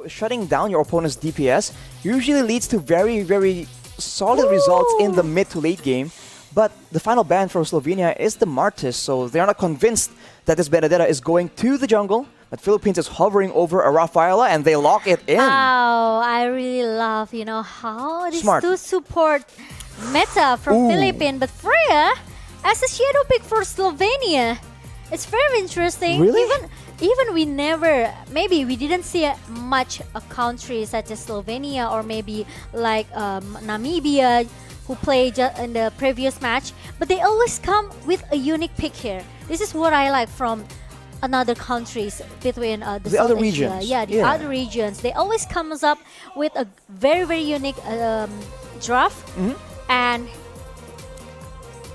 Shutting down your opponent's DPS usually leads to very solid results in the mid to late game. But the final ban for Slovenia is the Martis, so they're not convinced that this Benedetta is going to the jungle. But Philippines is hovering over a Rafaela and they lock it in. Wow, I really love, how these Smart. two support meta from Philippines. But Freya, as a shadow pick for Slovenia, it's very interesting. Really? Even we didn't see much a country such as Slovenia or maybe like Namibia who played in the previous match, but they always come with a unique pick here. This is what I like from another countries between the other South Asia. regions. The other regions. They always comes up with a very unique draft, and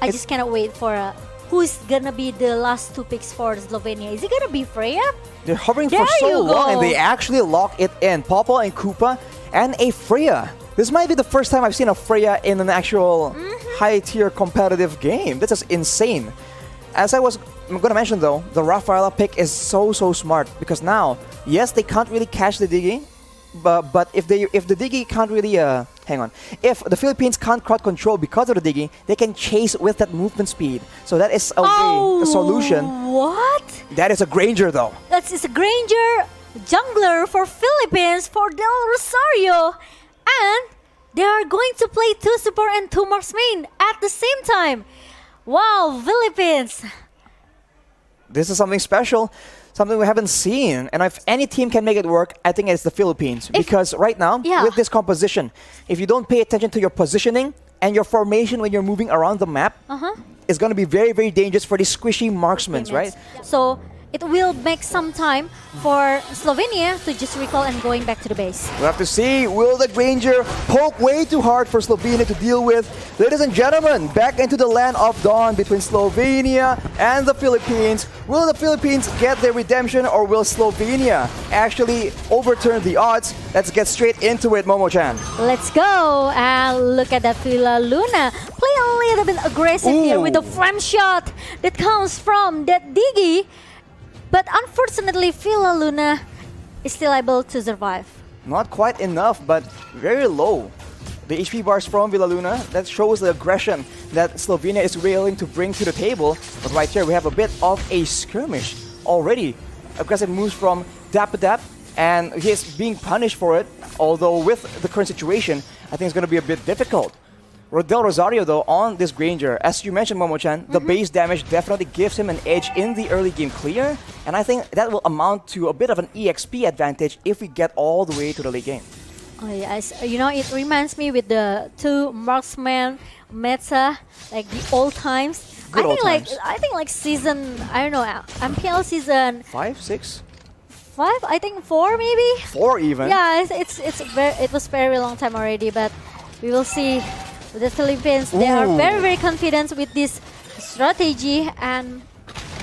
I just cannot wait for who's gonna be the last two picks for Slovenia. Is it gonna be Freya? They're hovering There for so you long go. and they actually lock it in. Popo and Koopa and a Freya. This might be the first time I've seen a Freya in an actual high-tier competitive game. This is insane. As I'm going to mention though, the Rafaela pick is so smart because now, yes, they can't really catch the Digi, but if the Digi can't really if the Philippines can't crowd control because of the Digi, they can chase with that movement speed. So that is a solution. What? That is a Granger though. That's a Granger jungler for Philippines for Del Rosario, and they are going to play 2 support and 2 marksmen at the same time. Wow, Philippines! This is something special, something we haven't seen. And if any team can make it work, I think it's the Philippines. Because right now, with this composition, if you don't pay attention to your positioning and your formation when you're moving around the map, it's going to be very dangerous for these squishy marksmen, right? So it will make some time for Slovenia to just recall and going back to the base. We'll have to see, will the Granger poke way too hard for Slovenia to deal with? Ladies and gentlemen, back into the land of dawn between Slovenia and the Philippines. Will the Philippines get their redemption or will Slovenia actually overturn the odds? Let's get straight into it, Momo-chan. Let's go and look at that Villa Luna. Play a little bit aggressive here with the frame shot that comes from that Digi. But unfortunately, Villa Luna is still able to survive. Not quite enough, but very low. The HP bars from Villa Luna, that shows the aggression that Slovenia is willing to bring to the table. But right here, we have a bit of a skirmish already. Aggressive moves from Dap, and he is being punished for it. Although with the current situation, I think it's going to be a bit difficult. Del Rosario, though, on this Granger, as you mentioned, Momo-chan, the base damage definitely gives him an edge in the early game clear, and I think that will amount to a bit of an EXP advantage if we get all the way to the late game. Oh yes, it reminds me with the 2 marksman meta, like the old times. Good old times. I think like season, I don't know, MPL season 5, 6? 5, I think 4 maybe. 4 even. Yeah, it was very long time already, but we will see. The Philippines, they are very confident with this strategy, and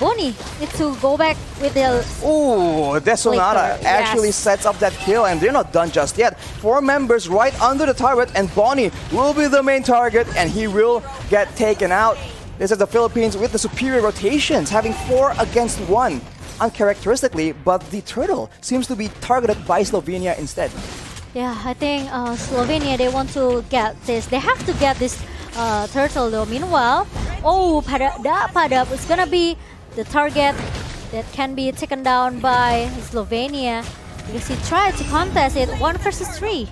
Bonnie needs to go back with the... Ooh, Desonata actually sets up that kill, and they're not done just yet. 4 members right under the turret, and Bonnie will be the main target, and he will get taken out. This is the Philippines with the superior rotations, having 4 against 1, uncharacteristically, but the turtle seems to be targeted by Slovenia instead. Yeah, I think Slovenia, they want to get this. They have to get this turtle though. Meanwhile, Padap is gonna be the target that can be taken down by Slovenia because he tried to contest it 1 versus 3.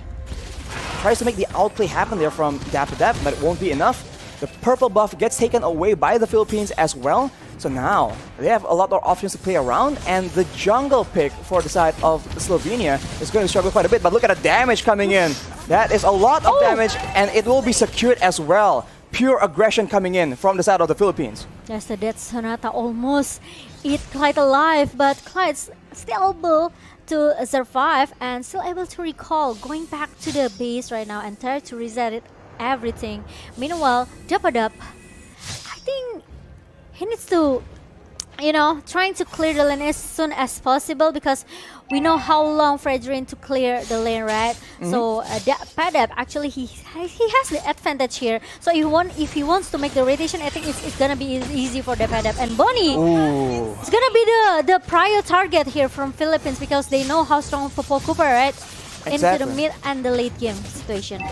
Tries to make the outplay happen there from Dap, but it won't be enough. The purple buff gets taken away by the Philippines as well. So now, they have a lot more options to play around, and the jungle pick for the side of Slovenia is going to struggle quite a bit. But look at the damage coming in. That is a lot of damage, and it will be secured as well. Pure aggression coming in from the side of the Philippines. Yes, the Death Sonata almost eat Clyde alive, but Clyde's still able to survive and still able to recall, going back to the base right now and try to reset it, everything. Meanwhile, Dapadap, I think he needs to trying to clear the lane as soon as possible because we know how long Fredrin to clear the lane, right? So Padap actually he has the advantage here. So if he wants to make the rotation, I think it's gonna be easy for the Padap. And Bonnie, it's gonna be the prior target here from Philippines because they know how strong Popo Cooper, right? Into the mid and the late game situation.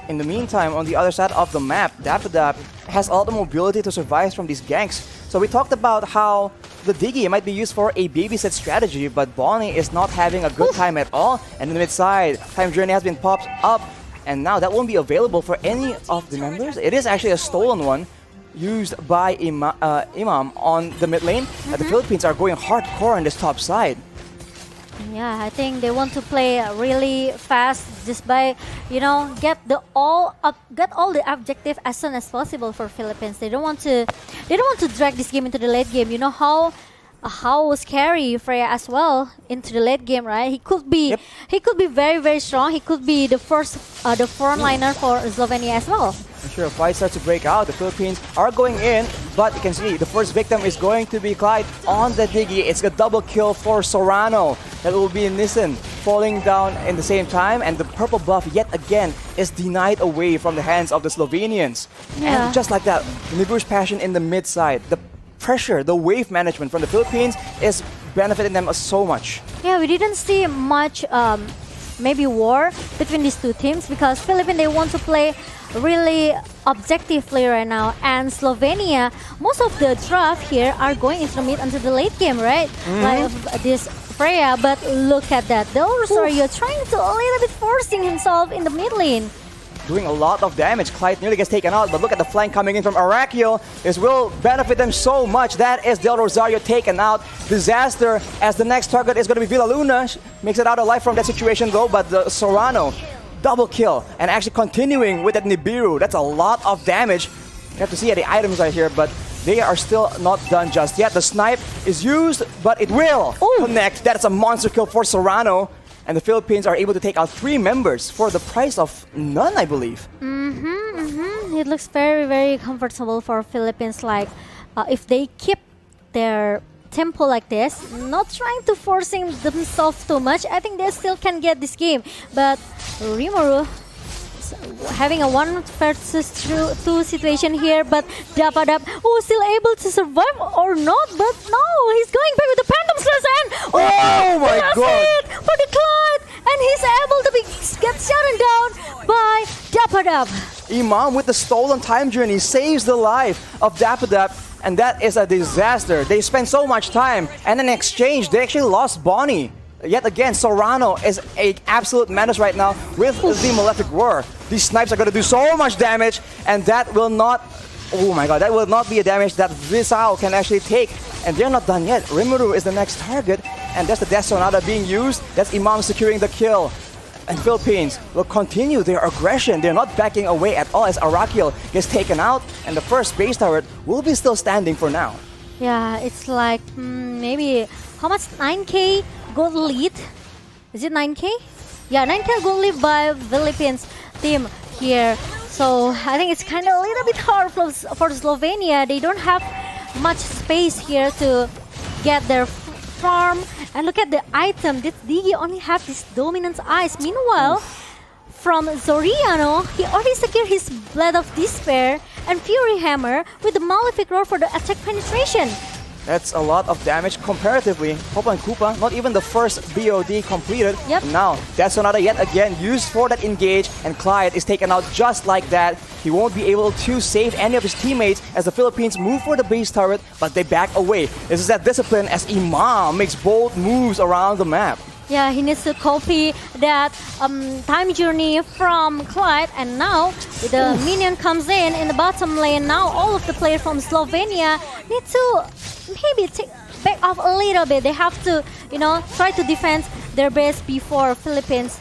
In the meantime, on the other side of the map, Dapadap has a lot of mobility to survive from these ganks. So we talked about how the Diggy might be used for a babysit strategy, but Bonnie is not having a good time at all. And in the mid side, Time Journey has been popped up, and now that won't be available for any of the members. It is actually a stolen one used by Imam on the mid lane. The Philippines are going hardcore on this top side. Yeah, I think they want to play really fast just by, get all the objective as soon as possible for Philippines. They don't want to drag this game into the late game. You know how scary Freya as well into the late game, right? He could be very, very strong. He could be the frontliner for Slovenia as well. I'm sure a fight starts to break out. The Philippines are going in, but you can see the first victim is going to be Clyde on the Diggy. It's a double kill for Sorano. That will be Nissan falling down in the same time, and the purple buff yet again is denied away from the hands of the Slovenians. Yeah. And just like that, Niburu's passion in the mid side, the pressure, the wave management from the Philippines is benefiting them so much. Yeah, we didn't see much maybe war between these two teams because Philippines, they want to play really objectively right now, and Slovenia, most of the draft here are going into the mid until the late game, right? Like this Freya, but look at that. The Rosario trying to a little bit forcing himself in the mid lane. Doing a lot of damage. Clyde nearly gets taken out, but look at the flank coming in from Arakiel. This will benefit them so much. That is Del Rosario taken out. Disaster as the next target is going to be Villaluna. Makes it out alive from that situation though, but the Sorano, double kill. And actually continuing with that Nibiru. That's a lot of damage. You have to see the items right here, but they are still not done just yet. The snipe is used, but it will connect. That is a monster kill for Sorano. And the Philippines are able to take out 3 members for the price of none, I believe. It looks very, very comfortable for Philippines. Like, if they keep their tempo like this, not trying to forcing themselves too much, I think they still can get this game. But Rimuru having a 1 versus 2 situation here, but Dapadap, still able to survive or not, but no, he's going back with the Phantom Slash and oh my god! It for the Clyde, and he's able to get shut down by Dapadap. Imam with the stolen time journey saves the life of Dapadap, and that is a disaster. They spent so much time, and in exchange, they actually lost Bonnie. Yet again, Sorano is an absolute menace right now with the Malefic War. These snipes are going to do so much damage, and that will not, oh my god, that will not be a damage that Visao can actually take. And they're not done yet. Rimuru is the next target, and that's the Death Sonata being used. That's Imam securing the kill. And Philippines will continue their aggression. They're not backing away at all as Arakiel gets taken out, and the first base turret will be still standing for now. Yeah, it's like maybe, how much, 9k gold lead? Is it 9k? Yeah, 9k gold lead by Philippines team here. So I think it's kind of a little bit hard for Slovenia. They don't have much space here to get their farm. And look at the item. This Diggy only have this Dominance Eyes. Meanwhile, from Zoriano, he already secured his Blade of Despair and Fury Hammer with the Malefic Roar for the attack penetration. That's a lot of damage comparatively. Popo and Koopa, not even the first BOD completed. Yep. Now, Death Sonata yet again used for that engage, and Clyde is taken out just like that. He won't be able to save any of his teammates as the Philippines move for the base turret, but they back away. This is that discipline as Imam makes bold moves around the map. Yeah, he needs to copy that time journey from Clyde, and now the minion comes in the bottom lane. Now all of the players from Slovenia need to maybe take back off a little bit. They have to, try to defend their base before Philippines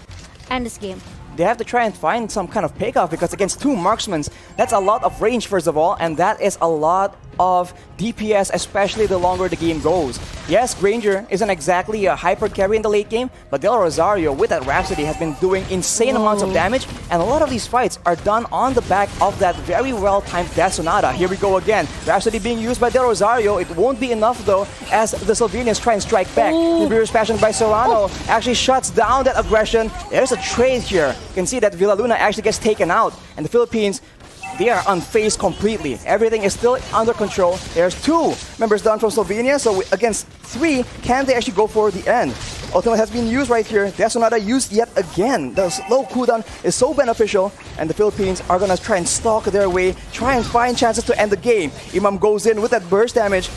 end this game. They have to try and find some kind of pick-off because against 2 marksmen, that's a lot of range first of all, and that is a lot of DPS, especially the longer the game goes. Yes, Granger isn't exactly a hyper carry in the late game, but Del Rosario with that Rhapsody has been doing insane amounts of damage, and a lot of these fights are done on the back of that very well-timed Death Sonata. Here we go again. Rhapsody being used by Del Rosario. It won't be enough though, as the Slovenians try and strike back. The Beerus Passion by Serrano actually shuts down that aggression. There's a trade here. You can see that Villaluna actually gets taken out, and the Philippines, they are unfazed completely. Everything is still under control. There's 2 members down from Slovenia, so against 3, can they actually go for the end? Ultimate has been used right here. Death Sonata used yet again. The slow cooldown is so beneficial, and the Philippines are gonna try and stalk their way, try and find chances to end the game. Imam goes in with that burst damage,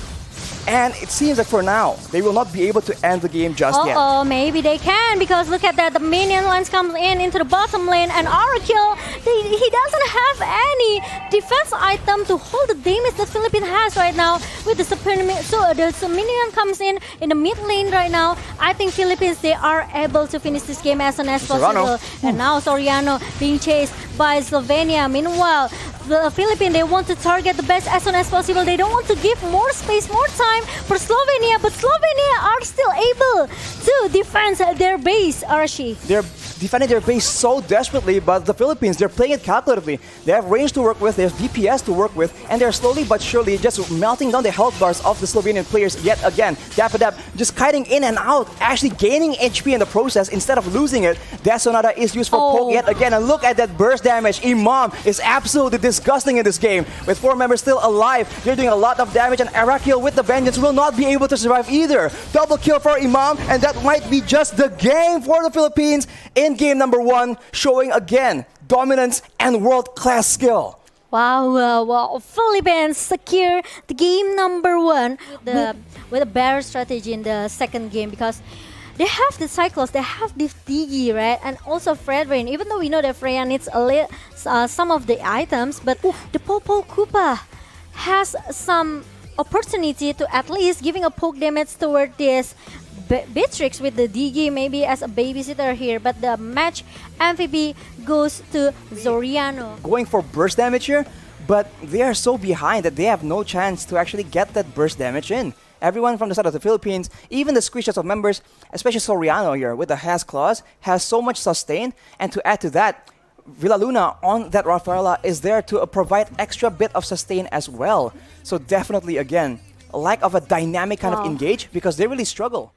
and it seems like for now, they will not be able to end the game just yet. Oh, maybe they can, because look at that. The minion lines comes in into the bottom lane, and Oracle, he doesn't have any defense item to hold the damage that Philippines has right now with the so the minion comes in the mid lane right now. I think Philippines, they are able to finish this game as soon as possible. And now Soriano being chased by Slovenia. Meanwhile, the Philippines, they want to target the best as soon as possible. They don't want to give more space, more time for Slovenia, but Slovenia are still able to defend their base, Arashi. They're defending their base so desperately, but the Philippines, they're playing it calculatively. They have range to work with, they have DPS to work with, and they're slowly but surely just melting down the health bars of the Slovenian players yet again. Dapadap just kiting in and out, actually gaining HP in the process instead of losing it. Death Sonata is used for poke yet again, and look at that burst damage. Imam is absolutely disgusting in this game. With 4 members still alive, they're doing a lot of damage, and Arakil with the Vengeance will not be able to survive either. Double kill for Imam, and that might be just the game for the Philippines in game number 1, showing again dominance and world-class skill. Wow, Philippines secure the game number 1 with a better strategy in the second game, because they have the Cyclops, they have the Digi, right? And also Fredrin, even though we know that Freya needs some of the items, but the Popol Koopa has some opportunity to at least giving a poke damage toward this Beatrix with the DG, maybe as a babysitter here, but the match MVP goes to Zoriano. Going for burst damage here, but they are so behind that they have no chance to actually get that burst damage in. Everyone from the side of the Philippines, even the screenshots of members, especially Soriano here with the Has Claws, has so much sustain, and to add to that, Villaluna on that Rafaela is there to provide extra bit of sustain as well. So definitely, again, a lack of a dynamic kind of engage, because they really struggle.